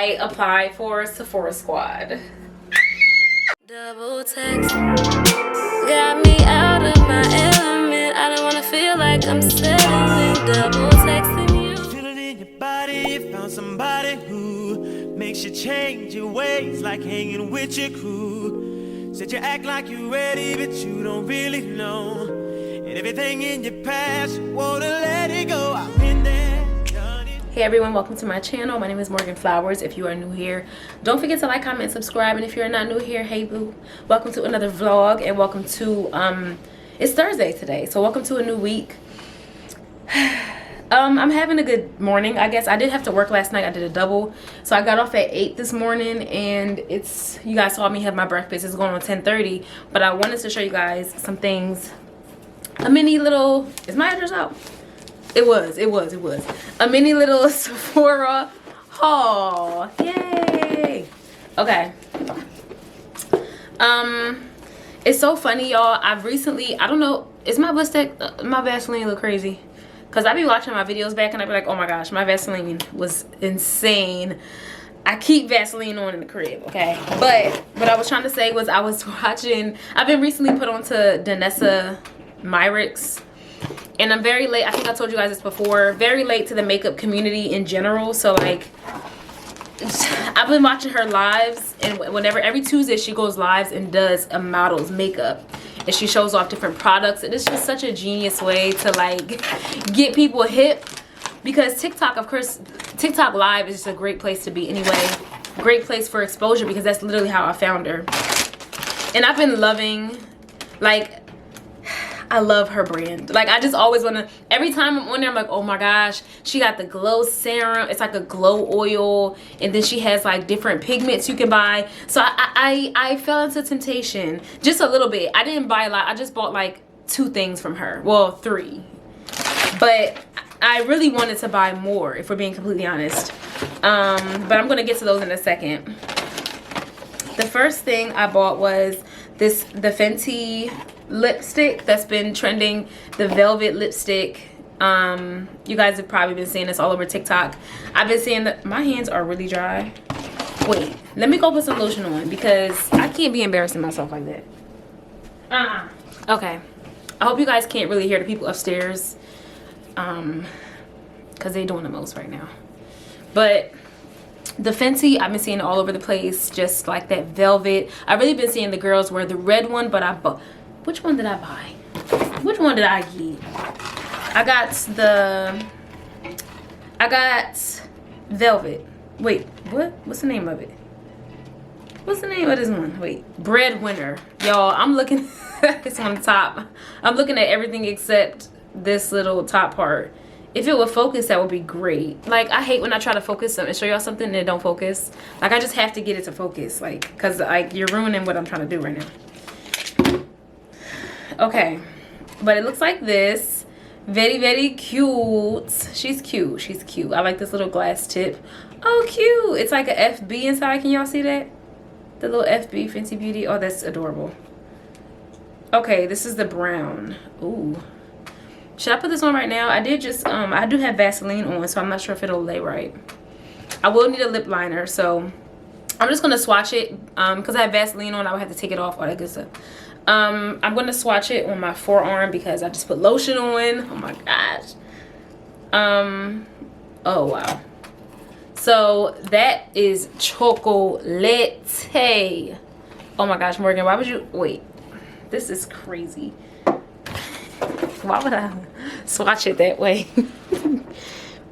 I applied for Sephora Squad. Double text got me out of my element. I don't wanna feel like I'm settling. Double texting you. Feel it in your body. You found somebody who makes you change your ways, like hanging with your crew. Said you act like you're ready, but you don't really know. And everything in your past, you wanna let it go. I've been there, done it. Hey everyone, welcome to my channel. My name is MORGANNFLOWERS. If you are new here, don't forget to like, comment, and subscribe. And if you're not new here, hey boo, welcome to another vlog, and welcome to it's Thursday today, so welcome to a new week. I'm having a good morning, I guess. I did have to work last night. I did a double, so I got off at 8 this morning, and you guys saw me have my breakfast. It's going on 10:30, but I wanted to show you guys some things. A mini little, is my address out? It was a mini little Sephora haul. Yay. Okay. It's so funny, y'all. I've recently, I don't know, is my my Vaseline look crazy? Because I be watching my videos back and I be like, oh my gosh, my Vaseline was insane. I keep Vaseline on in the crib, okay? But what I was trying to say was I was watching, I've been recently put onto Danessa Myricks, and I'm very late. I think I told you guys this before, very late to the makeup community in general. So like, I've been watching her lives, and whenever, every Tuesday she goes lives and does a model's makeup, and she shows off different products, and it's just such a genius way to like get people hip. Because TikTok, of course, TikTok live is just a great place to be anyway. Great place for exposure, because that's literally how I found her. And I've been loving, like, I love her brand. Like, I just always want to, every time I'm on there, I'm like, oh my gosh, she got the glow serum. It's like a glow oil, and then she has like different pigments you can buy. So I fell into temptation just a little bit. I didn't buy a lot. I just bought like 2 things from her. Well, 3. But I really wanted to buy more, if we're being completely honest. But I'm gonna get to those in a second. The first thing I bought was the Fenty lipstick that's been trending, the velvet lipstick. You guys have probably been seeing this all over TikTok. I've been seeing that. My hands are really dry. Wait, let me go put some lotion on, because I can't be embarrassing myself like that. Okay, I hope you guys can't really hear the people upstairs, because they're doing the most right now. But the Fenty, I've been seeing it all over the place, just like that velvet. I've really been seeing the girls wear the red one, but I bought, which one did I buy? Which one did I get? I got velvet. Wait, what? What's the name of it? What's the name of this one? Wait, Breadwinner. Y'all, I'm looking at this on top. I'm looking at everything except this little top part. If it would focus, that would be great. Like, I hate when I try to focus and show y'all something and it don't focus. Like, I just have to get it to focus, like, because like you're ruining what I'm trying to do right now. Okay, but it looks like this. Very, very cute. She's cute. She's cute. I like this little glass tip. Oh, cute. It's like a FB inside. Can y'all see that? The little FB Fenty Beauty. Oh, that's adorable. Okay, this is the brown. Ooh. Should I put this on right now? I did just, I do have Vaseline on, so I'm not sure if it'll lay right. I will need a lip liner, so I'm just going to swatch it. Because I have Vaseline on, I would have to take it off, all that good stuff. I'm going to swatch it on my forearm because I just put lotion on. Oh my gosh. Oh wow. So that is chocolate. Oh my gosh, Morgan, why would you, wait. This is crazy. Why would I swatch it that way?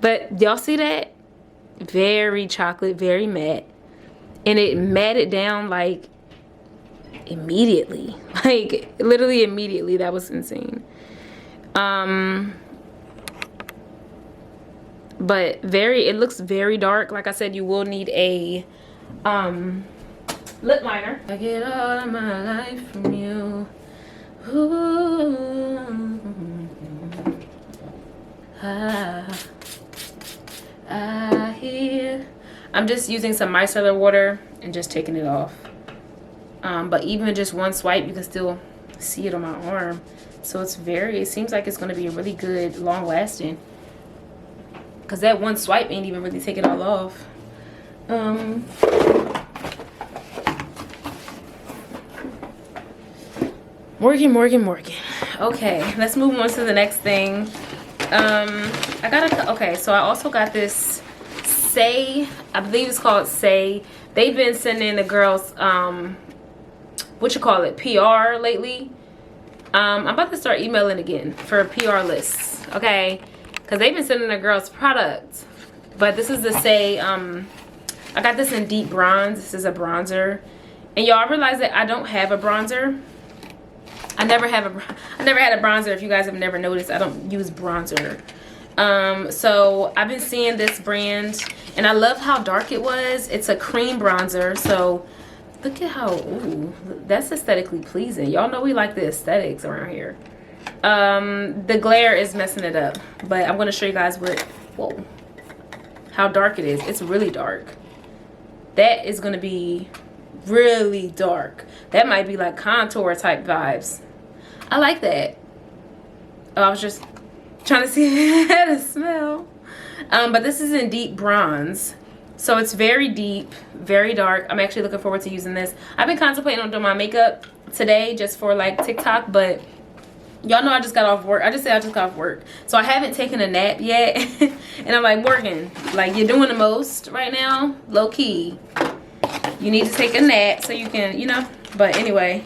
But y'all see that? Very chocolate, very matte. And it matted down like immediately. Like literally immediately. That was insane. But it looks very dark. Like I said, you will need a lip liner. I get all of my life from you. Ooh. I hear. I'm just using some micellar water and just taking it off. But even just one swipe, you can still see it on my arm. So it seems like it's going to be a really good, long lasting. Because that one swipe ain't even really take it all off. Morgan. Okay, let's move on to the next thing. Okay, so I also got this Say, I believe it's called Say. They've been sending the girls PR lately. I'm about to start emailing again for PR lists, okay, because they've been sending the girls products. But this is the Say, I got this in deep bronze. This is a bronzer, and y'all realize that I don't have a bronzer. I never had a bronzer. If you guys have never noticed, I don't use bronzer. So I've been seeing this brand, and I love how dark it was. It's a cream bronzer, so look at how, ooh, that's aesthetically pleasing. Y'all know we like the aesthetics around here. The glare is messing it up, but I'm gonna show you guys whoa, how dark it is. It's really dark. That is gonna be really dark. That might be like contour type vibes. I like that. Oh, I was just trying to see if it had a smell. But this is in deep bronze, so it's very deep, very dark. I'm actually looking forward to using this. I've been contemplating on doing my makeup today just for like TikTok, but y'all know I just got off work. I just got off work, so I haven't taken a nap yet. And I'm like, Morgan, like, you're doing the most right now, low key. You need to take a nap so you can, you know. But anyway,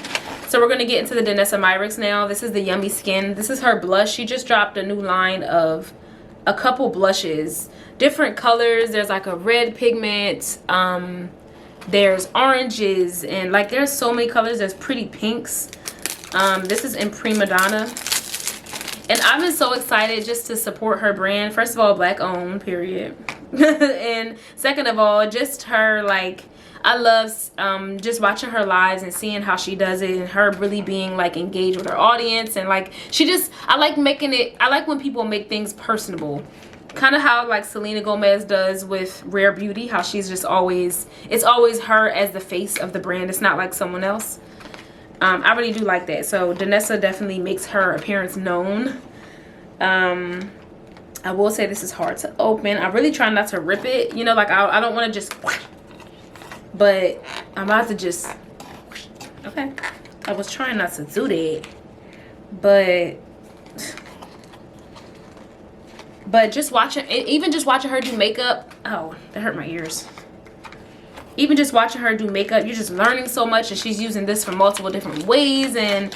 so we're gonna get into the Danessa Myricks now. This is the Yummy Skin. This is her blush. She just dropped a new line of a couple blushes, different colors. There's like a red pigment, there's oranges, and like there's so many colors. There's pretty pinks. This is in Prima Donna, and I've been so excited just to support her brand. First of all, Black owned, period. And second of all, just her, like, I love just watching her lives and seeing how she does it, and her really being like engaged with her audience. And like, I like making it, I like when people make things personable, kind of how like Selena Gomez does with Rare Beauty, how she's just always, it's always her as the face of the brand. It's not like someone else. I really do like that. So Danessa definitely makes her appearance known. I will say this is hard to open. I really try not to rip it, you know, like I don't want to just, but I'm about to just, okay, I was trying not to do that, but just watching, even just watching her do makeup, oh, that hurt my ears. Even just watching her do makeup, you're just learning so much, and she's using this for multiple different ways, and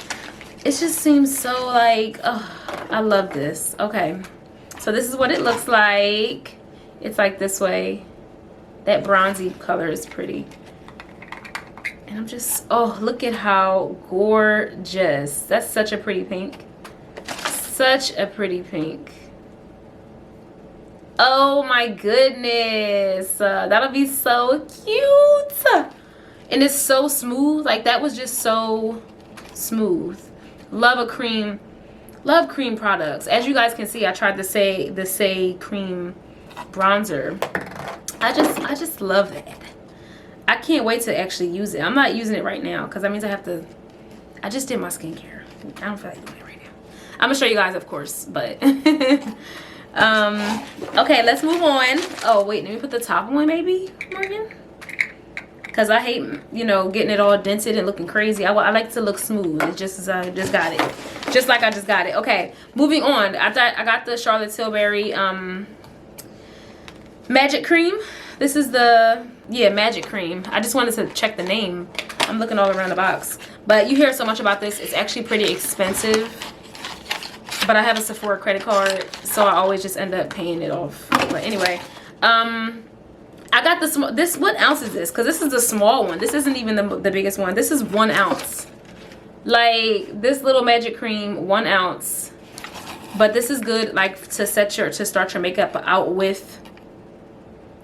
it just seems so like, oh, I love this. Okay, so this is what it looks like. It's like this way. That bronzy color is pretty. And I'm just, oh, look at how gorgeous. That's such a pretty pink. Such a pretty pink. Oh my goodness. That'll be so cute. And it's so smooth. Like, that was just so smooth. Love a cream. Love cream products. As you guys can see, I tried the Say cream bronzer. I just love that. I can't wait to actually use it. I'm not using it right now because that means I have to, I just did my skincare. I don't feel like doing it right now. I'm gonna show you guys, of course, but okay, let's move on. Oh wait, let me put the top on maybe, Morgan, because I hate, you know, getting it all dented and looking crazy. I like to look smooth. It's just as I just got it, just like I just got it. Okay, moving on. I got the Charlotte Tilbury Magic Cream. This is the, yeah, Magic Cream. I just wanted to check the name. I'm looking all around the box, but you hear so much about this. It's actually pretty expensive, but I have a Sephora credit card, so I always just end up paying it off. But anyway, I got the small, this, what ounce is this? Because this is the small one. This isn't even the biggest one. This is 1 ounce. Like, this little Magic Cream, 1 ounce. But this is good, like, to start your makeup out with.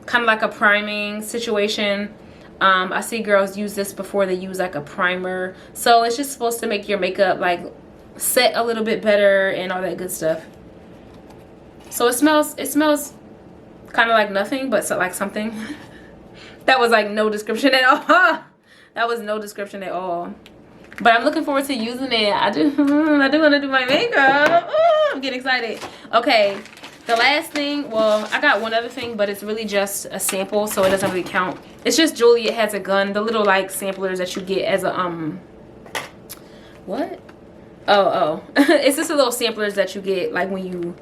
Kind of like a priming situation. I see girls use this before they use like a primer. So it's just supposed to make your makeup like set a little bit better and all that good stuff. So it smells kind of like nothing, but so like something. That was like no description at all. That was no description at all. But I'm looking forward to using it. I do want to do my makeup. Ooh, I'm getting excited. Okay, The last thing, well, I got one other thing, but it's really just a sample, so it doesn't really count. It's just Juliet Has a Gun, the little like samplers that you get as a what? Oh, it's just a little samplers that you get like when you,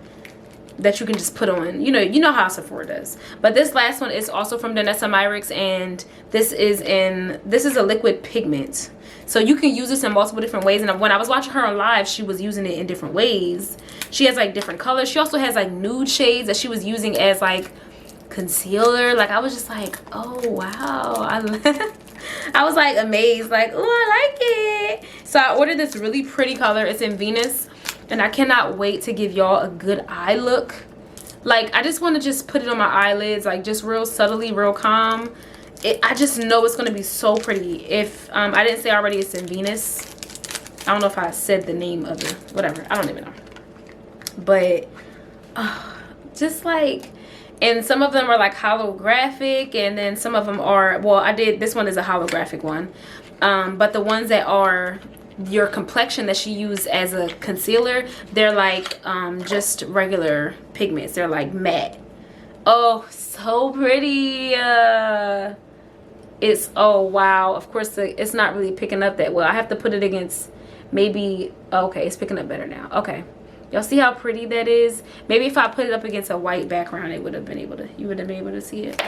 that you can just put on. You know how Sephora does. But this last one is also from Danessa Myricks, and this is a liquid pigment. So you can use this in multiple different ways. And when I was watching her on live, she was using it in different ways. She has like different colors. She also has like nude shades that she was using as like concealer. Like I was just like, oh wow. I was like amazed, like, oh, I like it. So I ordered this really pretty color. It's in Venus, and I cannot wait to give y'all a good eye look. Like I just want to just put it on my eyelids, like just real subtly, real calm. I just know it's going to be so pretty. If I didn't say already, it's in Venus. I don't know if I said the name of it, whatever, I don't even know. But just like, and some of them are like holographic, and then some of them are, well, this one is a holographic one, but the ones that are your complexion that she used as a concealer, they're like just regular pigments. They're like matte. Oh, so pretty. It's, oh wow, of course it's not really picking up that well. I have to put it against maybe, okay, it's picking up better now. Okay, y'all see how pretty that is? Maybe if I put it up against a white background, it would have been able to, you would have been able to see it.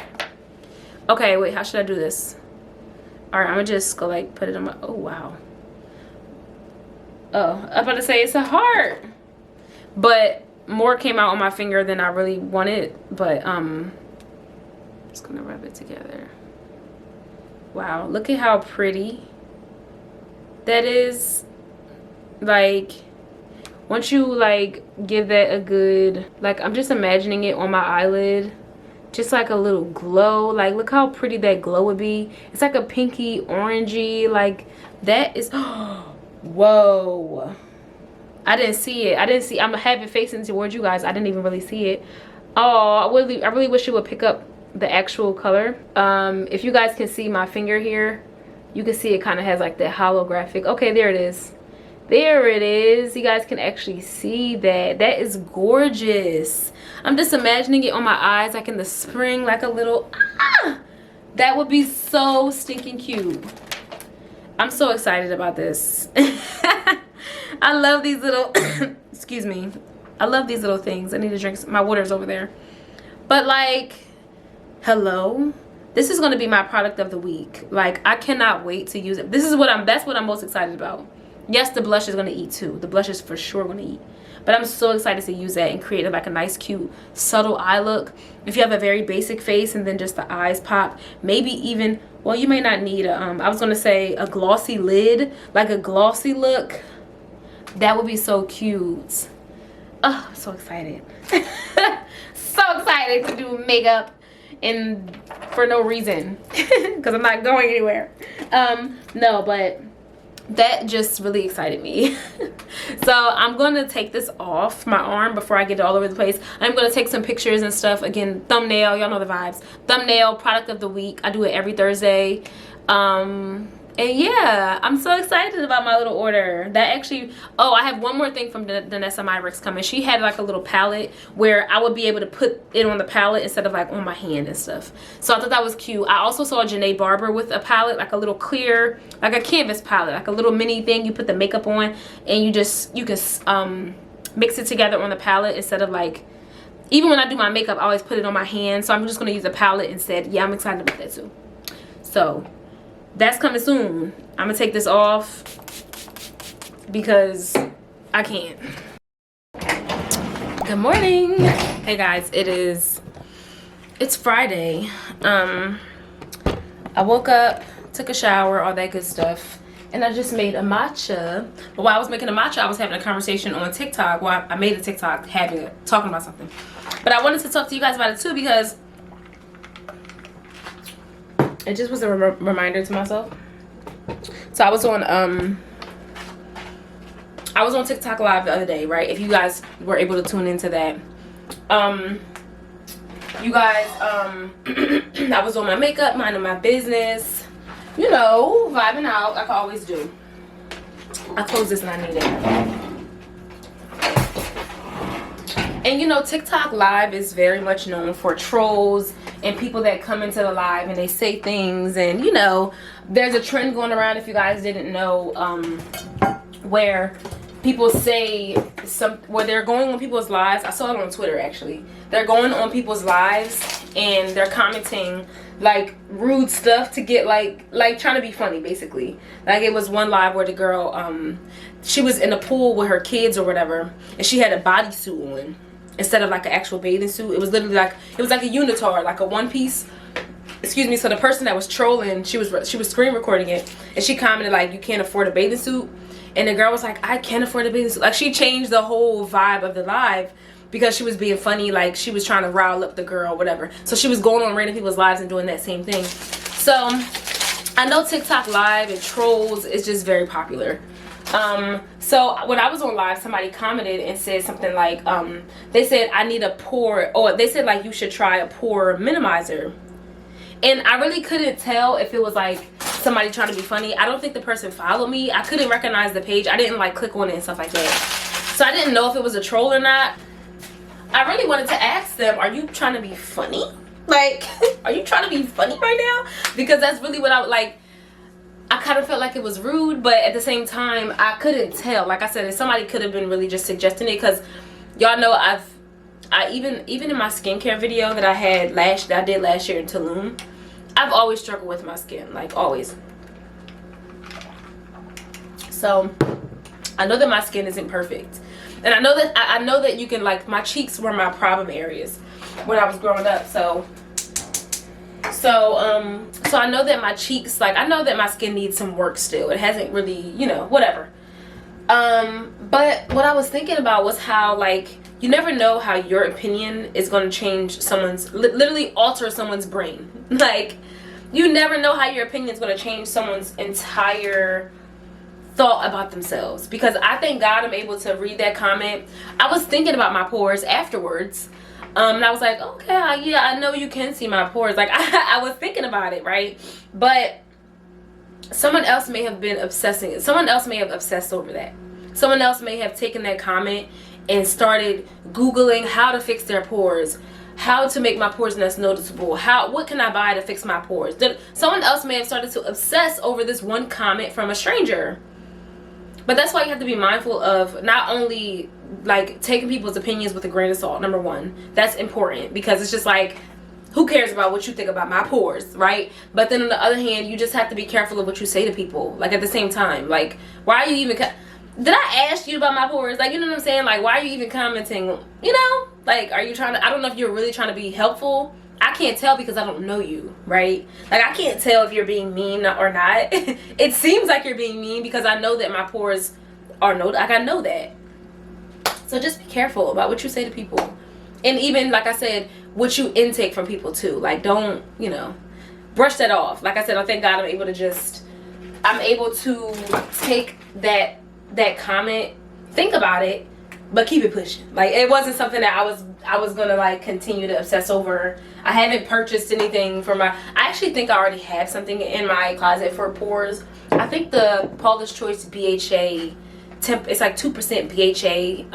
Okay, wait, how should I do this? All right, I'm gonna just go like put it on my, oh wow. Oh, I'm about to say it's a heart, but more came out on my finger than I really wanted. But I'm just gonna rub it together. Wow, look at how pretty that is. Like once you like give that a good, like I'm just imagining it on my eyelid, just like a little glow. Like look how pretty that glow would be. It's like a pinky orangey, like that is whoa, I didn't see it. I'm gonna have it facing towards you guys. I didn't even really see it. Oh, I really wish it would pick up the actual color. If you guys can see my finger here, you can see it kind of has like that holographic. Okay, there it is. There it is. You guys can actually see that. That is gorgeous. I'm just imagining it on my eyes like in the spring, like a little, that would be so stinking cute. I'm so excited about this. I love these little excuse me, I love these little things. I need to drink, my water's over there. But like, hello, this is going to be my product of the week. Like I cannot wait to use it. This is what that's what I'm most excited about. Yes, the blush is going to eat too. The blush is for sure going to eat, but I'm so excited to use that and create like a nice cute subtle eye look. If you have a very basic face and then just the eyes pop, maybe even, well, you may not need a I was going to say a glossy lid, like a glossy look. That would be so cute. Oh, I'm so excited. So excited to do makeup and for no reason because I'm not going anywhere. No, but that just really excited me. So I'm going to take this off my arm before I get it all over the place. I'm going to take some pictures and stuff. Again, thumbnail, y'all know the vibes. Thumbnail, product of the week. I do it every Thursday. And yeah, I'm so excited about my little order. That actually, oh, I have one more thing from Danessa Myricks coming. She had like a little palette where I would be able to put it on the palette instead of like on my hand and stuff. So I thought that was cute. I also saw Janae Barber with a palette, like a little clear, like a canvas palette, like a little mini thing you put the makeup on, and you can mix it together on the palette instead of like, even when I do my makeup, I always put it on my hand. So I'm just going to use a palette instead. Yeah, I'm excited about that too. So that's coming soon. I'm gonna take this off because I can't. Good morning. Hey guys, it's Friday. I woke up, took a shower, all that good stuff, and I just made a matcha. But while I was making a matcha, I was having a conversation on TikTok. Well, I made a TikTok talking about something, but I wanted to talk to you guys about it too because it just was a reminder to myself. So I was on TikTok live the other day, right? If you guys were able to tune into that, you guys, I was on my makeup, minding my business, you know, vibing out like I always do. I closed this and I need it. And you know, TikTok live is very much known for trolls and people that come into the live and they say things. And you know, there's a trend going around, if you guys didn't know, where people say where they're going on people's lives. I saw it on Twitter actually. They're going on people's lives and they're commenting like rude stuff to get like trying to be funny, basically. Like, it was one live where the girl she was in a pool with her kids or whatever, and she had a bodysuit on instead of like an actual bathing suit. It was literally like, it was like a unitard, like a one piece. Excuse me. So the person that was trolling, she was screen recording it, and she commented like, you can't afford a bathing suit. And the girl was like, I can't afford a bathing suit. Like, she changed the whole vibe of the live because she was being funny. Like, she was trying to rile up the girl, whatever. So she was going on random people's lives and doing that same thing. So I know TikTok live and trolls is just very popular. So when I was on live, somebody commented and said something like, they said, I need a pore, or they said like, you should try a pore minimizer. And I really couldn't tell if it was like somebody trying to be funny. I don't think the person followed me. I couldn't recognize the page. I didn't like click on it and stuff like that. So I didn't know if it was a troll or not. I really wanted to ask them, are you trying to be funny? Like, are you trying to be funny right now? Because that's really what I like. I kind of felt like it was rude, but at the same time, I couldn't tell. Like I said, somebody could have been really just suggesting it, because y'all know I even in my skincare video that I did last year in Tulum, I've always struggled with my skin, like always. So I know that my skin isn't perfect, and I know that you can, like, my cheeks were my problem areas when I was growing up. So I know that my cheeks, like, I know that my skin needs some work still. It hasn't really, you know, whatever. But what I was thinking about was how, like, you never know how your opinion is going to change someone's, literally alter someone's brain. Like, you never know how your opinion is going to change someone's entire thought about themselves. Because I thank God I'm able to read that comment. I was thinking about my pores afterwards. And I was like, okay, yeah, I know you can see my pores. Like, I was thinking about it, right? But someone else may have been obsessing. Someone else may have obsessed over that. Someone else may have taken that comment and started Googling how to fix their pores, how to make my pores less noticeable, what can I buy to fix my pores. Someone else may have started to obsess over this one comment from a stranger. But that's why you have to be mindful of not only, like, taking people's opinions with a grain of salt. Number one, that's important, because it's just like, who cares about what you think about my pores, right? But then on the other hand, you just have to be careful of what you say to people. Like, at the same time, like, why are you even did I ask you about my pores? Like, you know what I'm saying? Like, why are you even commenting? You know, like, are you trying to, I don't know if you're really trying to be helpful. I can't tell because I don't know you, right? Like, I can't tell if you're being mean or not. It seems like you're being mean because I know that my pores are like, I know that. So just be careful about what you say to people. And even, like I said, what you intake from people too. Like, don't, you know, brush that off. Like I said, I thank God I'm able to take that comment, think about it, but keep it pushing. Like, it wasn't something that I was gonna, like, continue to obsess over. I haven't purchased anything for I actually think I already have something in my closet for pores. I think the Paula's Choice BHA it's like 2% BHA.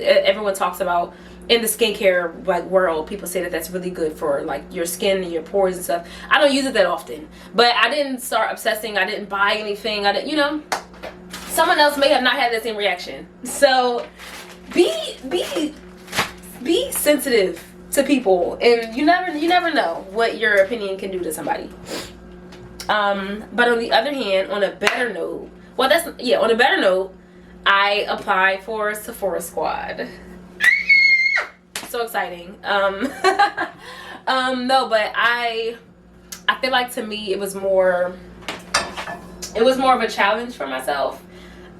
Everyone talks about in the skincare, like, world, people say that that's really good for, like, your skin and your pores and stuff. I don't use it that often, but I didn't start obsessing. I didn't buy anything. I didn't, you know, someone else may have not had that same reaction. So be sensitive to people, and you never know what your opinion can do to somebody. But on the other hand, on a better note, on a better note, I applied for Sephora Squad. So exciting. No, but I feel like, to me, it was more of a challenge for myself.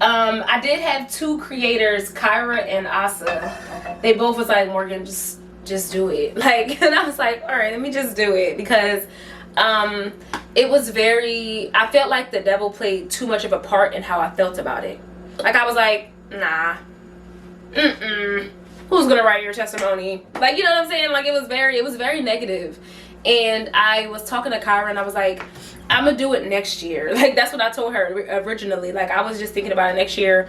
I did have two creators, Kyra and Asa. They both was like, Morgan, just do it. Like, and I was like, all right, let me just do it, because it was I felt like the devil played too much of a part in how I felt about it. Like, I was like, nah, who's gonna write your testimony? Like, you know what I'm saying? Like, it was very negative. And I was talking to Kyra, and I was like, I'm gonna do it next year. Like, that's what I told her originally. Like, I was just thinking about it next year.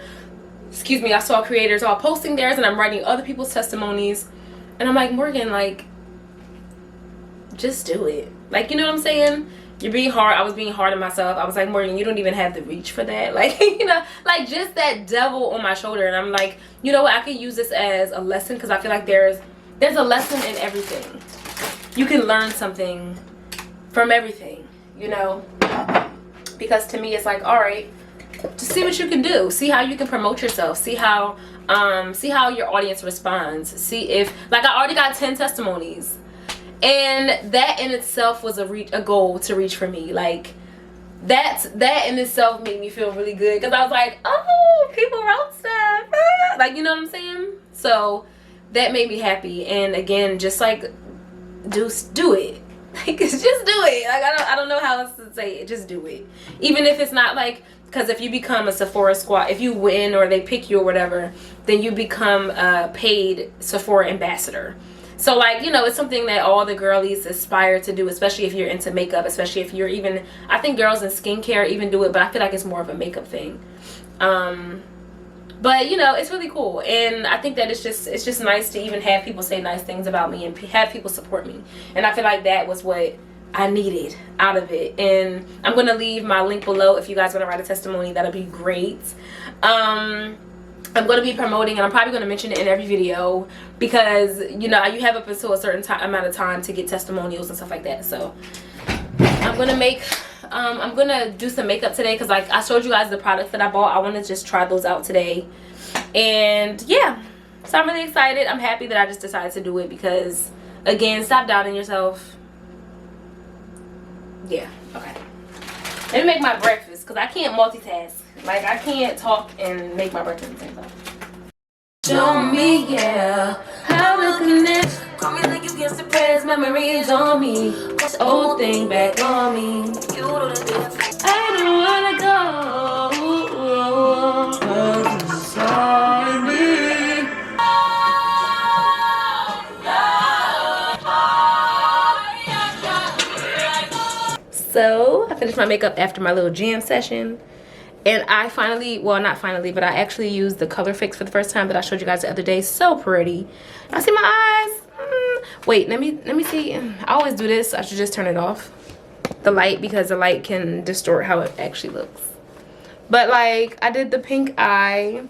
excuse me, I saw creators all posting theirs, and I'm writing other people's testimonies, and I'm like, Morgan, like, just do it. Like, you know what I'm saying? You're being hard. I was being hard on myself. I was like, Morgan, you don't even have the reach for that. Like, you know, like just that devil on my shoulder. And I'm like, you know what? I can use this as a lesson, because I feel like there's a lesson in everything. You can learn something from everything, you know? Because to me, it's like, all right, just see what you can do. See how you can promote yourself. See how your audience responds. See if, like, I already got 10 testimonies. And that in itself was a goal to reach for me. Like, that in itself made me feel really good, because I was like, oh, people wrote stuff. Like, you know what I'm saying? So that made me happy. And again, just like, do it. Like, just do it. Like, I don't know how else to say it. Just do it. Even if it's not like, because if you become a Sephora Squad, if you win or they pick you or whatever, then you become a paid Sephora ambassador. So, like, you know, it's something that all the girlies aspire to do, especially if you're into makeup, especially if you're even, I think girls in skincare even do it, but I feel like it's more of a makeup thing. But, you know, it's really cool. And I think that it's just nice to even have people say nice things about me and have people support me. And I feel like that was what I needed out of it. And I'm going to leave my link below if you guys want to write a testimony. That'll be great. I'm going to be promoting, and I'm probably going to mention it in every video, because, you know, you have up until a certain amount of time to get testimonials and stuff like that. So I'm going to do some makeup today, because, like, I showed you guys the products that I bought. I want to just try those out today. And yeah, so I'm really excited. I'm happy that I just decided to do it, because, again, stop doubting yourself. Yeah, okay. Let me make my breakfast, because I can't multitask. Like, I can't talk and make my breakfast at the same time. Show me, yeah, how to connect. Call me like you can suppress memories on me. This old thing back on me. You know the difference. I don't wanna go. 'Cause inside me. So I finished my makeup after my little jam session. And I finally, well, not finally, but I actually used the color fix for the first time that I showed you guys the other day. So pretty. I see my eyes. Wait, let me see. I always do this. I should just turn it off, the light, because the light can distort how it actually looks. But, like, I did the pink eye.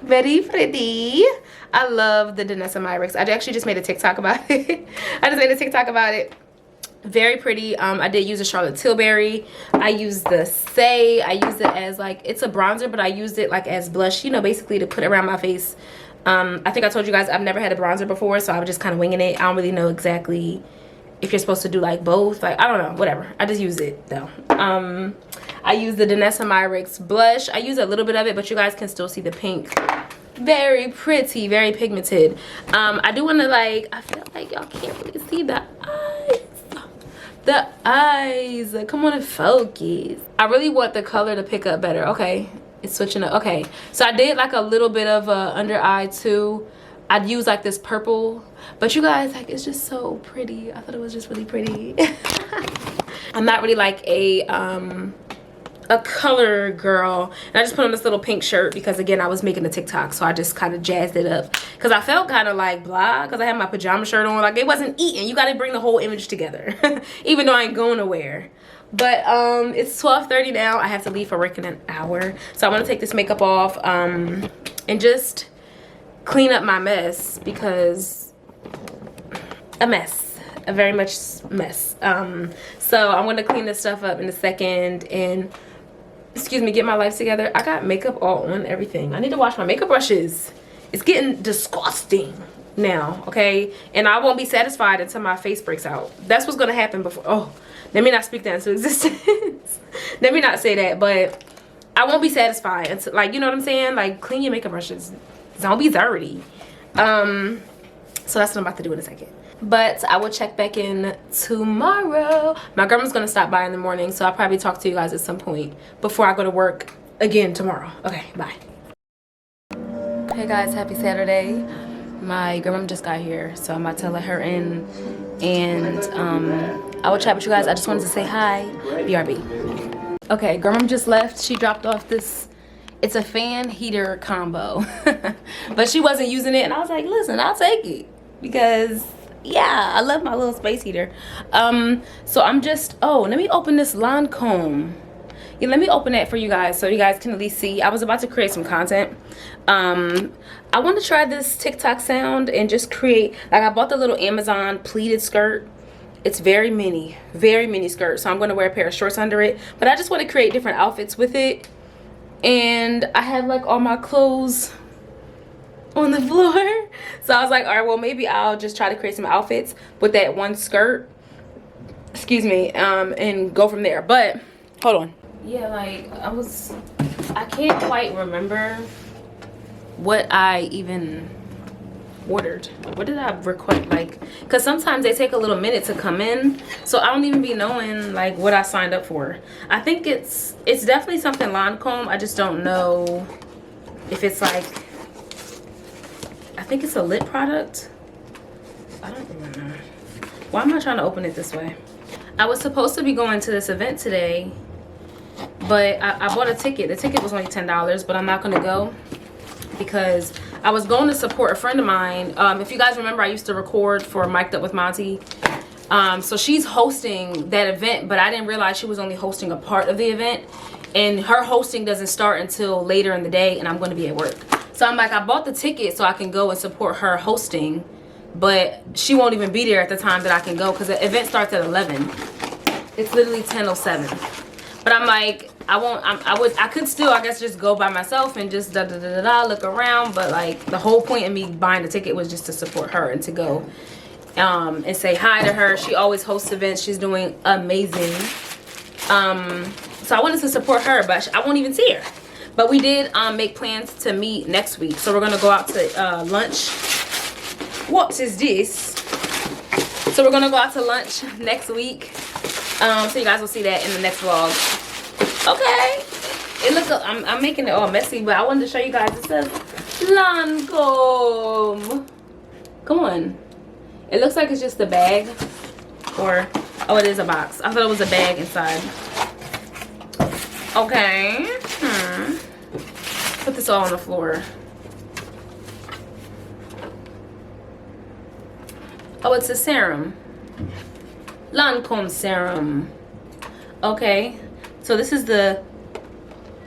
Very pretty. I love the Danessa Myricks. I actually just made a TikTok about it. I just made a TikTok about it. Very pretty. I did use a Charlotte Tilbury. I used the Say. I used it as, like, it's a bronzer, but I used it like as blush, you know, basically to put around my face. I think I told you guys I've never had a bronzer before, so I was just kind of winging it. I don't really know exactly if you're supposed to do like both. Like, I don't know, whatever. I just use it though. I use the Danessa Myricks blush. I use a little bit of it, but you guys can still see the pink. Very pretty, very pigmented. I do want to, like, I feel like y'all can't really see the eyes. The eyes, come on and focus. I really want the color to pick up better. Okay, it's switching up. Okay, so I did like a little bit of under eye too. I'd use like this purple, but you guys, like, it's just so pretty. I thought it was just really pretty. I'm not really like a color girl, and I just put on this little pink shirt because, again, I was making a TikTok, so I just kind of jazzed it up because I felt kind of like blah because I had my pajama shirt on. Like, it wasn't eating. You got to bring the whole image together. Even though I ain't going nowhere. But it's 12:30 now. I have to leave for work in an hour, so I'm gonna take this makeup off and just clean up my mess, because a mess, a very much mess. So I'm gonna clean this stuff up in a second and, excuse me, get my life together. I got makeup all on everything. I need to wash my makeup brushes. It's getting disgusting now, okay? And I won't be satisfied until my face breaks out. That's what's gonna happen before. Oh, let me not speak that into existence. Let me not say that, but I won't be satisfied until, like, you know what I'm saying? Like, clean your makeup brushes. Don't be dirty. So that's what I'm about to do in a second. But I will check back in tomorrow. My grandma's gonna stop by in the morning, so I'll probably talk to you guys at some point before I go to work again tomorrow. Okay, bye. Hey guys, happy Saturday. My grandma just got here, so I'm about to let her in, and I will chat with you guys. I just wanted to say hi. BRB. Okay, grandma just left. She dropped off this It's a fan heater combo. But she wasn't using it, and I was like, listen, I'll take it. Because, yeah, I love my little space heater. So I'm just, oh, let me open this Lancôme. Yeah, let me open that for you guys so you guys can at least see. I was about to create some content. I want to try this TikTok sound and just create, like I bought the little Amazon pleated skirt. It's very mini skirt. So I'm going to wear a pair of shorts under it. But I just want to create different outfits with it. And I have like all my clothes on the floor. So I was like, all right, well, maybe I'll just try to create some outfits with that one skirt. Excuse me. And go from there. But hold on. Yeah, like I can't quite remember what I even ordered. What did I request? Like, because sometimes they take a little minute to come in, so I don't even be knowing like what I signed up for. I think it's definitely something Lancôme. I just don't know if it's like, I think it's a lip product. I don't remember. Why am I trying to open it this way? I was supposed to be going to this event today, but I bought a ticket. The ticket was only $10, but I'm not going to go because I was going to support a friend of mine. If you guys remember, I used to record for Mic'd Up with Monty. So she's hosting that event, but I didn't realize she was only hosting a part of the event. And her hosting doesn't start until later in the day, and I'm going to be at work. So I'm like, I bought the ticket so I can go and support her hosting, but she won't even be there at the time that I can go because the event starts at 11. It's literally 10:07. But I'm like, I could still, I guess, just go by myself and just look around. But like the whole point of me buying the ticket was just to support her and to go and say hi to her. She always hosts events. She's doing amazing. So I wanted to support her, but I won't even see her. But we did make plans to meet next week. So we're going to go out to lunch. What is this? So we're going to go out to lunch next week. So you guys will see that in the next vlog. Okay. It looks, I'm making it all messy, but I wanted to show you guys. It says Lancôme. Come on. It looks like it's just a bag. Or, oh, it is a box. I thought it was a bag inside. Okay. Put this all on the floor. Oh, it's a serum. Lancôme serum. Okay. So this is the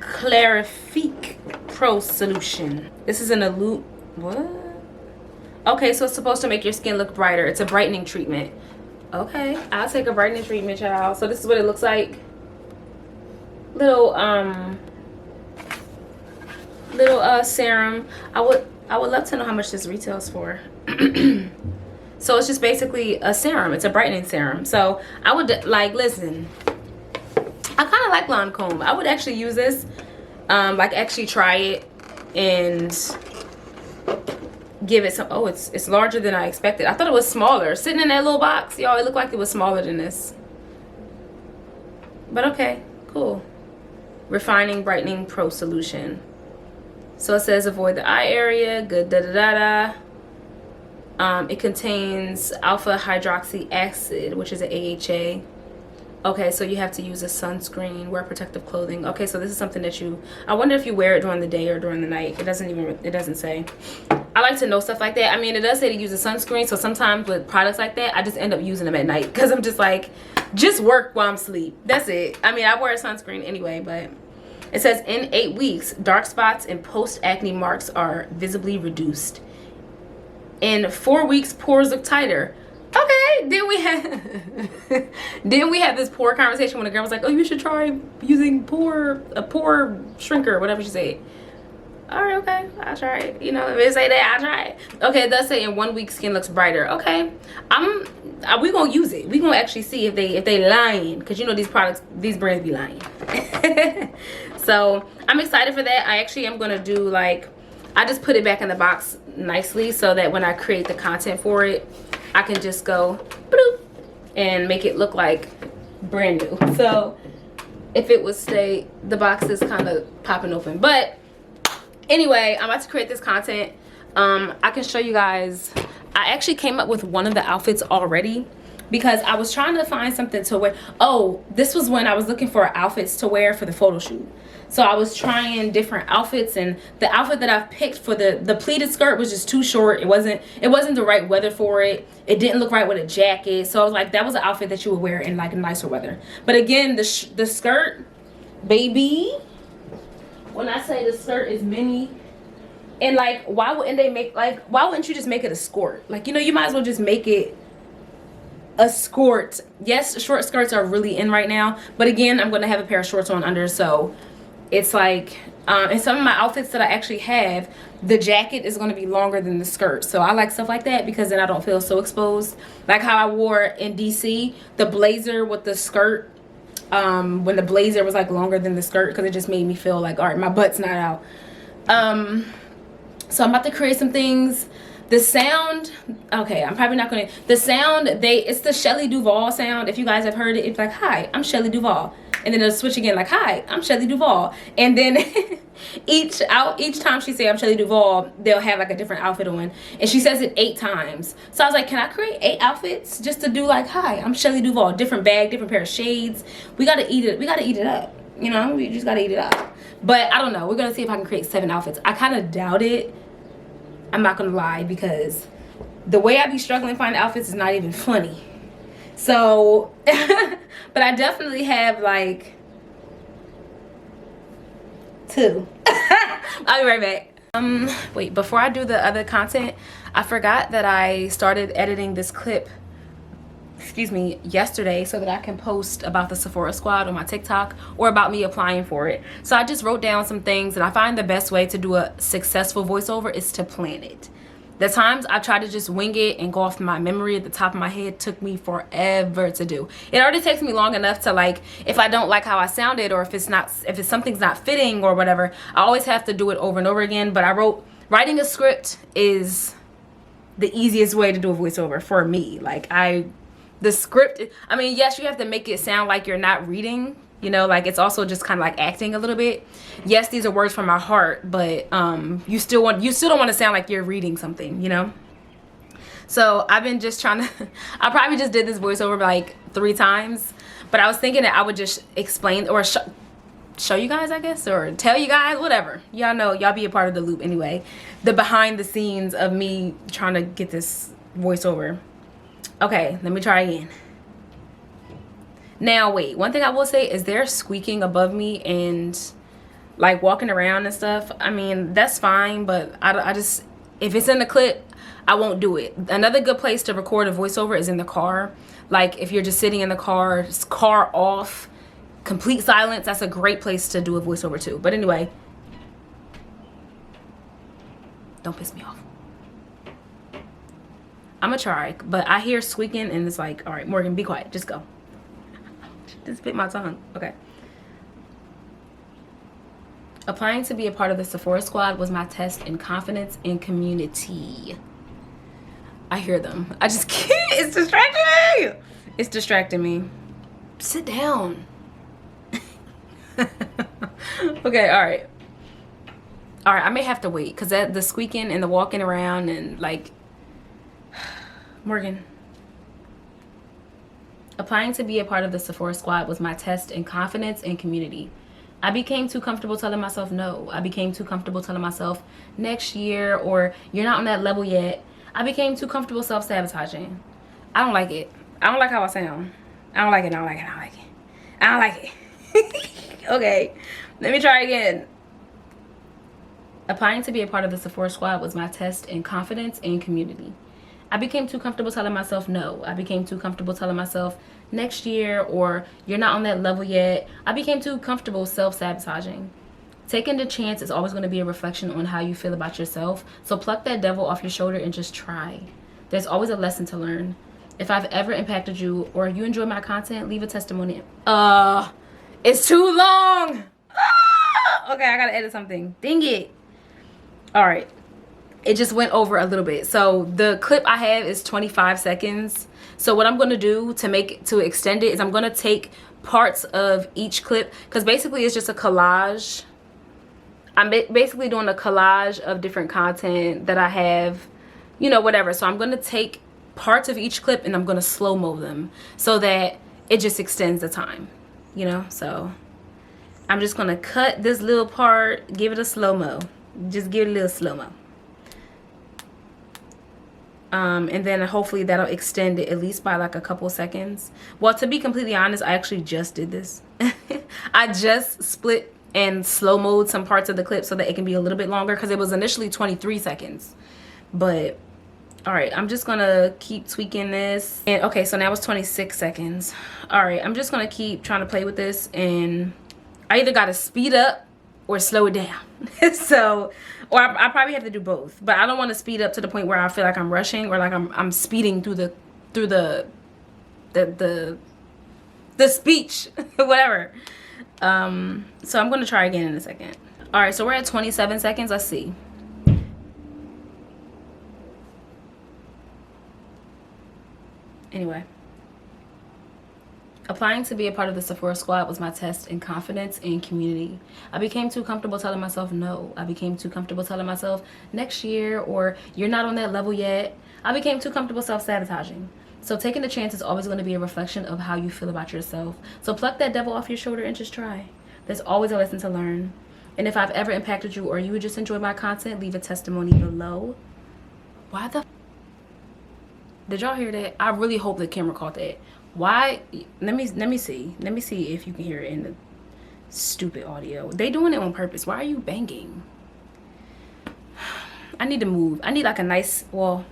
Clarifique Pro Solution. This is an Alleyoop. What? Okay, so it's supposed to make your skin look brighter. It's a brightening treatment. Okay, I'll take a brightening treatment, child. So this is what it looks like. Little serum. I would love to know how much this retails for. So it's just basically a serum. It's a brightening serum. So I would like, listen, I kind of like Lancôme. I would actually use this, like actually try it and give it some. Oh, it's larger than I expected. I thought it was smaller. Sitting in that little box, y'all, it looked like it was smaller than this. But okay, cool. Refining Brightening Pro Solution. So it says avoid the eye area. Good, da da da da. It contains alpha hydroxy acid, which is an AHA. Okay, so you have to use a sunscreen, wear protective clothing. Okay, so this is something that I wonder if you wear it during the day or during the night. It doesn't say. I like to know stuff like that. I mean, it does say to use a sunscreen, so sometimes with products like that, I just end up using them at night because I'm just like, just work while I'm asleep. That's it. I mean, I wear a sunscreen anyway, but it says in 8 weeks, dark spots and post-acne marks are visibly reduced. In 4 weeks, pores look tighter. Okay, then we had this pore conversation when a girl was like, oh, you should try using a pore shrinker, whatever she said. All right, okay, I'll try it. You know, if it say that, I'll try it. Okay, it does say in 1 week skin looks brighter. Okay, we gonna use it. We gonna actually see if they lying, because you know these brands be lying. So I'm excited for that. I actually am gonna do like, I just put it back in the box nicely so that when I create the content for it, I can just go bloop and make it look like brand new. So if it would stay, the box is kind of popping open. But anyway, I'm about to create this content. I can show you guys. I actually came up with one of the outfits already. because I was trying to find something to wear. Oh, this was when I was looking for outfits to wear for the photo shoot. So I was trying different outfits, and the outfit that I've picked for the pleated skirt was just too short. It wasn't the right weather for it. It didn't look right with a jacket. So I was like, that was an outfit that you would wear in like nicer weather. But again, the skirt, baby, when I say the skirt is mini, and like, why wouldn't you just make it a skirt? Like, you know, you might as well just make it a skirt. Yes, short skirts are really in right now, but again, I'm gonna have a pair of shorts on under, so it's like in some of my outfits that I actually have, the jacket is going to be longer than the skirt. So I like stuff like that because then I don't feel so exposed. Like how I wore in DC the blazer with the skirt, when the blazer was like longer than the skirt, because it just made me feel like, all right, my butt's not out. So I'm about to create some things. The sound, okay, I'm probably not gonna, the sound, it's the Shelley Duvall sound. If you guys have heard it, it's like, hi, I'm Shelley Duvall. And then it'll switch again, like, hi, I'm Shelley Duvall. And then each time she say I'm Shelley Duvall, they'll have like a different outfit on. And she says it 8 times. So I was like, can I create 8 outfits just to do like, hi, I'm Shelley Duvall, different bag, different pair of shades. We gotta eat it up. You know, we just gotta eat it up. But I don't know, we're gonna see if I can create 7 outfits. I kind of doubt it. I'm not gonna lie, because the way I be struggling finding outfits is not even funny. So, but I definitely have like 2. I'll be right back. Wait, before I do the other content, I forgot that I started editing this clip, excuse me, yesterday, so that I can post about the Sephora Squad on my TikTok, or about me applying for it. So I just wrote down some things, and I find the best way to do a successful voiceover is to plan it. The times I try to just wing it and go off my memory at the top of my head took me forever to do. It already takes me long enough to, like, if I don't like how I sounded, or if something's not fitting or whatever, I always have to do it over and over again. But writing a script is the easiest way to do a voiceover for me. Like, the script, I mean, yes, you have to make it sound like you're not reading, you know, like it's also just kind of like acting a little bit. Yes, these are words from my heart, but you still don't want to sound like you're reading something, you know. So I've been just trying to I probably just did this voiceover like 3 times, but I was thinking that I would just explain or show you guys, I guess, or tell you guys, whatever. Y'all know, y'all be a part of the loop anyway, the behind the scenes of me trying to get this voiceover. Okay, let me try again. Now wait, one thing I will say is they're squeaking above me and like walking around and stuff. I mean, that's fine, but I just, if it's in the clip, I won't do it. Another good place to record a voiceover is in the car. Like if you're just sitting in the car, just car off, complete silence, that's a great place to do a voiceover too. But anyway, don't piss me off. I'm gonna try, but I hear squeaking and it's like, all right, Morgan, be quiet, just go. Just bit my tongue. Okay. Applying to be a part of the Sephora Squad was my test in confidence and community. I hear them. I just can't. It's distracting me. It's distracting me. Sit down. Okay, all right. All right, I may have to wait because the squeaking and the walking around and like, Morgan. Applying to be a part of the Sephora Squad was my test in confidence and community. I became too comfortable telling myself no. I became too comfortable telling myself next year, or you're not on that level yet. I became too comfortable self-sabotaging. I don't like it. I don't like how I sound. I don't like it. I don't like it. I don't like it. I don't like it. Okay, let me try again. Applying to be a part of the Sephora Squad was my test in confidence and community. I became too comfortable telling myself no. I became too comfortable telling myself next year, or you're not on that level yet. I became too comfortable self-sabotaging. Taking the chance is always going to be a reflection on how you feel about yourself. So pluck that devil off your shoulder and just try. There's always a lesson to learn. If I've ever impacted you or you enjoy my content, leave a testimony. It's too long. Okay, I gotta edit something. Dang it. All right. It just went over a little bit. So the clip I have is 25 seconds. So what I'm going to do to extend it is I'm going to take parts of each clip, because basically it's just a collage. I'm basically doing a collage of different content that I have, you know, whatever. So I'm going to take parts of each clip and I'm gonna slow-mo them so that it just extends the time, you know. So I'm just gonna cut this little part, give it a slow-mo, just give it a little slow-mo, and then hopefully that'll extend it at least by like a couple seconds. Well, to be completely honest, I actually just did this. I just split and slow-moed some parts of the clip so that it can be a little bit longer, because it was initially 23 seconds. But all right, I'm just gonna keep tweaking this. And okay, so now it's 26 seconds. All right, I'm just gonna keep trying to play with this, and I either gotta speed up or slow it down. So, or I probably have to do both, but I don't want to speed up to the point where I feel like I'm rushing, or like I'm speeding through the speech, whatever. So I'm gonna try again in a second. All right, so we're at 27 seconds. Let's see. Anyway, applying to be a part of the Sephora Squad was my test in confidence and community. I became too comfortable telling myself no. I became too comfortable telling myself next year, or you're not on that level yet. I became too comfortable self-sabotaging. So taking the chance is always going to be a reflection of how you feel about yourself. So pluck that devil off your shoulder and just try. There's always a lesson to learn. And if I've ever impacted you, or you would just enjoy my content, leave a testimony below. Why the did y'all hear that? I really hope the camera caught that. Why? Let me see if you can hear it in the stupid audio. They doing it on purpose. Why are you banging? I need to move. I need like a nice, well,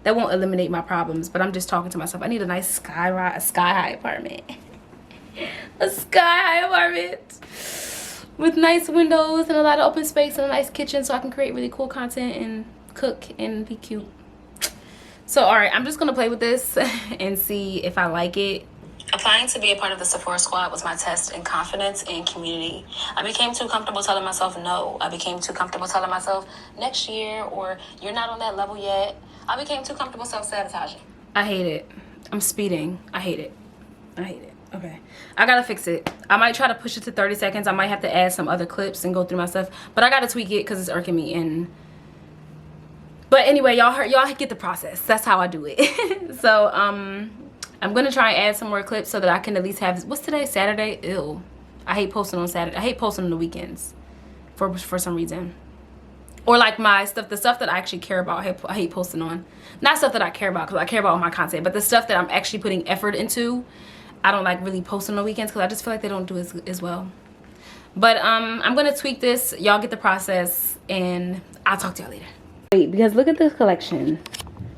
that won't eliminate my problems, but I'm just talking to myself. I need a nice sky high apartment. A sky high apartment with nice windows and a lot of open space and a nice kitchen, so I can create really cool content and cook and be cute. So, all right, I'm just gonna play with this and see if I like it. Applying to be a part of the Sephora Squad was my test in confidence and community. I became too comfortable telling myself no. I became too comfortable telling myself next year, or you're not on that level yet. I became too comfortable self-sabotaging. I hate it. I'm speeding. I hate it. I hate it. Okay, I gotta fix it. I might try to push it to 30 seconds. I might have to add some other clips and go through my stuff, but I gotta tweak it because it's irking me. But anyway, y'all get the process. That's how I do it. So I'm gonna try and add some more clips so that I can at least have, what's today, Saturday? Ew, I hate posting on Saturday. I hate posting on the weekends for some reason. Or like my stuff, the stuff that I actually care about, I hate posting on. Not stuff that I care about, because I care about all my content, but the stuff that I'm actually putting effort into, I don't like really posting on the weekends, because I just feel like they don't do as well. But I'm gonna tweak this. Y'all get the process, and I'll talk to y'all later. Wait, because look at this collection.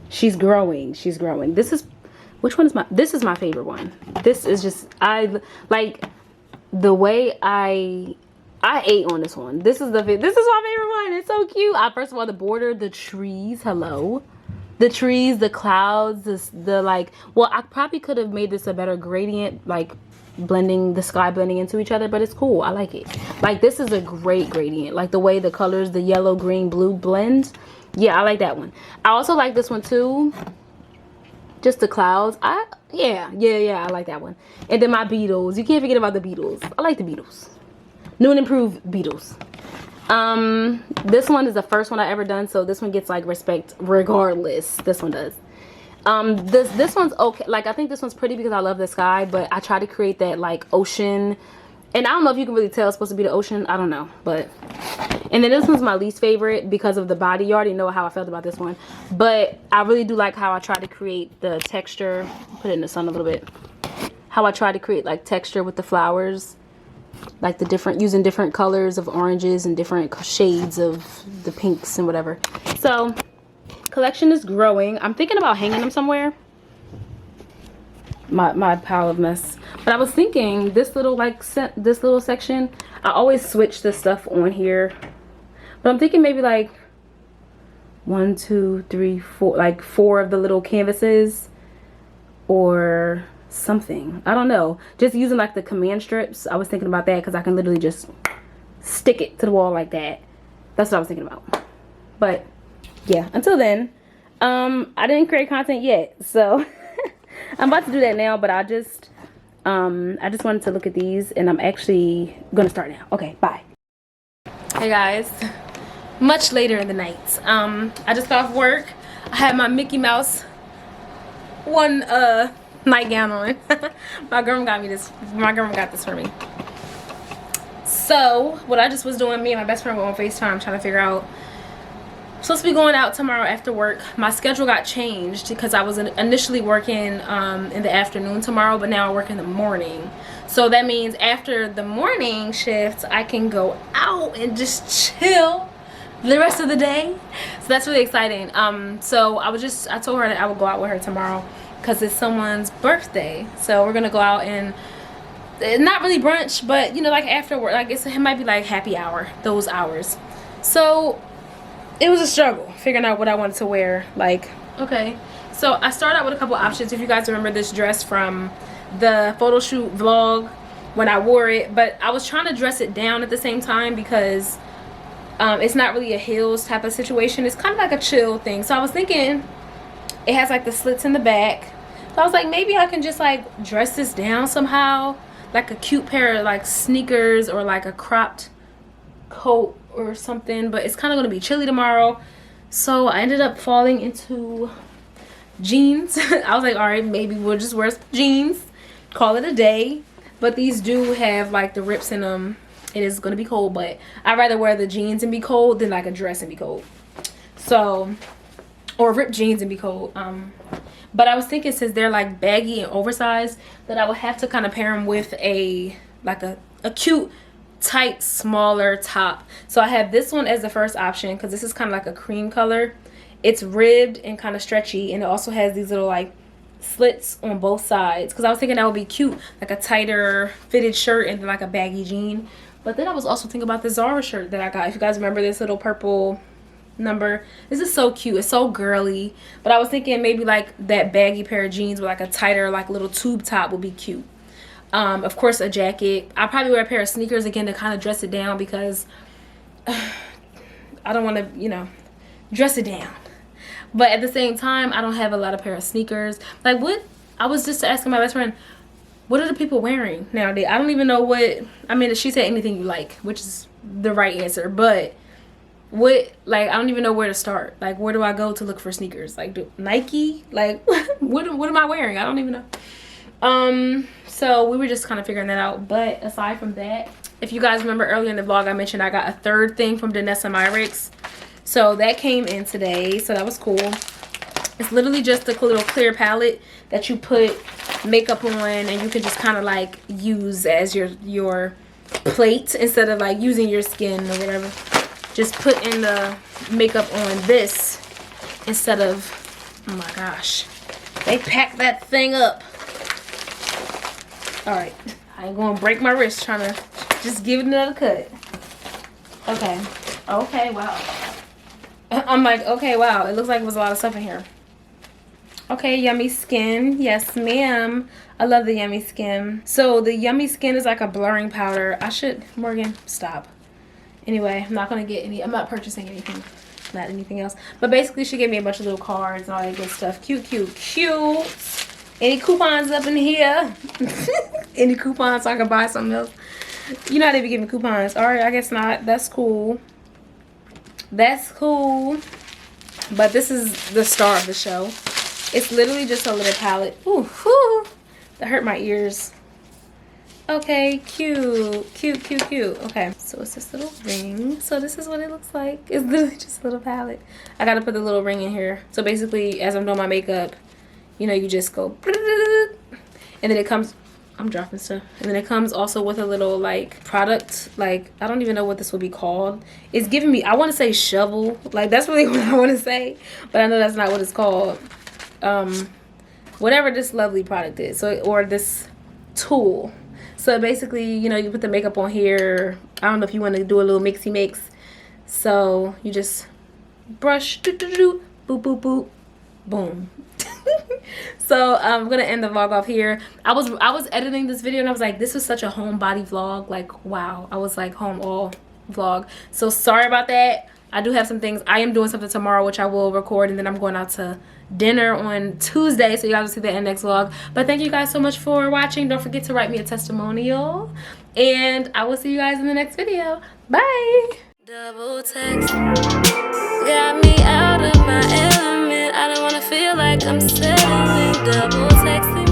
She's growing. She's growing. This is, which one is my, this is my favorite one. This is just, I like the way I ate on this one. This is my favorite one. It's so cute. First of all, the border, the trees, hello. The trees, the clouds, the like, well, I probably could have made this a better gradient, like blending the sky blending into each other, but it's cool. I like it. Like, this is a great gradient. Like the way the colors, the yellow, green, blue blends. Yeah, I like that one. I also like this one too. Just the clouds. Yeah, I like that one. And then my Beatles. You can't forget about the Beatles. I like the Beatles. New and improved Beatles. This one is the first one I ever done, so this one gets like respect regardless. This one does. This one's okay. Like, I think this one's pretty because I love the sky, but I try to create that like ocean. And I don't know if you can really tell it's supposed to be the ocean. I don't know, but. And then this one's my least favorite because of the body. You already know how I felt about this one. But I really do like how I try to create the texture. Put it in the sun a little bit. How I try to create like texture with the flowers. Like the different, using different colors of oranges and different shades of the pinks and whatever. So, collection is growing. I'm thinking about hanging them somewhere. My pile of mess. But I was thinking this little this little section, I always switch the stuff on here. But I'm thinking maybe like 1, 2, 3, 4, like 4 of the little canvases or something. I don't know. Just using like the command strips. I was thinking about that because I can literally just stick it to the wall like that. That's what I was thinking about. But yeah, until then, I didn't create content yet. So I'm about to do that now, but I just wanted to look at these, and I'm actually gonna start now. Okay, bye. Hey guys, much later in the night. I just got off work. I had my Mickey Mouse one nightgown on. My girl got this for me. So what I just was doing, me and my best friend were on FaceTime trying to figure out, I'm supposed to be going out tomorrow after work. My schedule got changed because I was initially working in the afternoon tomorrow, but now I work in the morning. So that means after the morning shift, I can go out and just chill the rest of the day. So that's really exciting. So I told her that I would go out with her tomorrow because it's someone's birthday. So we're gonna go out and not really brunch, but you know, like after work, I guess it might be like happy hour, those hours. So it was a struggle figuring out what I wanted to wear. Like, okay, so I started out with a couple options. If you guys remember this dress from the photo shoot vlog when I wore it, but I was trying to dress it down at the same time because it's not really a heels type of situation. It's kind of like a chill thing. So I was thinking it has like the slits in the back. So I was like, maybe I can just like dress this down somehow, like a cute pair of like sneakers or like a cropped coat or something. But it's kind of going to be chilly tomorrow, so I ended up falling into jeans. I was like, all right, maybe we'll just wear some jeans, call it a day. But these do have like the rips in them. It is going to be cold, but I'd rather wear the jeans and be cold than like a dress and be cold. So, or ripped jeans and be cold. But I was thinking, since they're like baggy and oversized, that I would have to kind of pair them with a cute tight smaller top. So I have this one as the first option because this is kind of like a cream color. It's ribbed and kind of stretchy, and it also has these little like slits on both sides, because I was thinking that would be cute, like a tighter fitted shirt and then like a baggy jean. But then I was also thinking about the Zara shirt that I got. If you guys remember this little purple number, this is so cute, it's so girly. But I was thinking maybe like that baggy pair of jeans with like a tighter like little tube top would be cute. Of course, a jacket. I'll probably wear a pair of sneakers again to kind of dress it down, because I don't want to, you know, dress it down. But at the same time, I don't have a lot of pair of sneakers. Like, what? I was just asking my best friend, what are the people wearing nowadays? I don't even know what, I mean, she said anything you like, which is the right answer. But what, like, I don't even know where to start. Like, where do I go to look for sneakers? Like, Nike? Like, what am I wearing? I don't even know. So we were just kind of figuring that out. But aside from that, if you guys remember earlier in the vlog, I mentioned I got a third thing from Danessa Myricks. So that came in today, so that was cool. It's literally just a little clear palette that you put makeup on, and you can just kind of like use as your plate instead of like using your skin or whatever. Just put in the makeup on this instead of, oh my gosh, they packed that thing up. All right, I ain't gonna break my wrist trying to just give it another cut. Okay, wow. I'm like, okay, wow, it looks like there was a lot of stuff in here. Okay, Yummy Skin. Yes, ma'am. I love the Yummy Skin. So the Yummy Skin is like a blurring powder. Morgan, stop. Anyway, I'm not going to get any, I'm not purchasing anything, not anything else. But basically, she gave me a bunch of little cards and all that good stuff. Cute, cute, cute. Any coupons up in here? Any coupons so I can buy something else? You know how they be giving coupons. All right, I guess not. That's cool. That's cool. But this is the star of the show. It's literally just a little palette. Ooh, whew, that hurt my ears. Okay, cute, cute, cute, cute. Okay, so it's this little ring. So this is what it looks like. It's literally just a little palette. I gotta put the little ring in here. So basically, as I'm doing my makeup, you know, you just go, and then it comes, I'm dropping stuff. And then it comes also with a little like product, like, I don't even know what this would be called. It's giving me, I want to say shovel. Like, that's really what I want to say, but I know that's not what it's called. Whatever this lovely product is, so, or this tool. So basically, you know, you put the makeup on here. I don't know if you want to do a little mixy mix. So you just brush, boop, boop, boop, boom. So I'm gonna end the vlog off here. I was editing this video and I was like, this was such a homebody vlog. Like, wow, I was like home all vlog. So sorry about that. I do have some things. I am doing something tomorrow, which I will record, and then I'm going out to dinner on Tuesday, so you guys will see that in the next vlog. But thank you guys so much for watching. Don't forget to write me a testimonial, and I will see you guys in the next video. Bye. Double text got me out of my element. I don't wanna feel like I'm settling, double texting.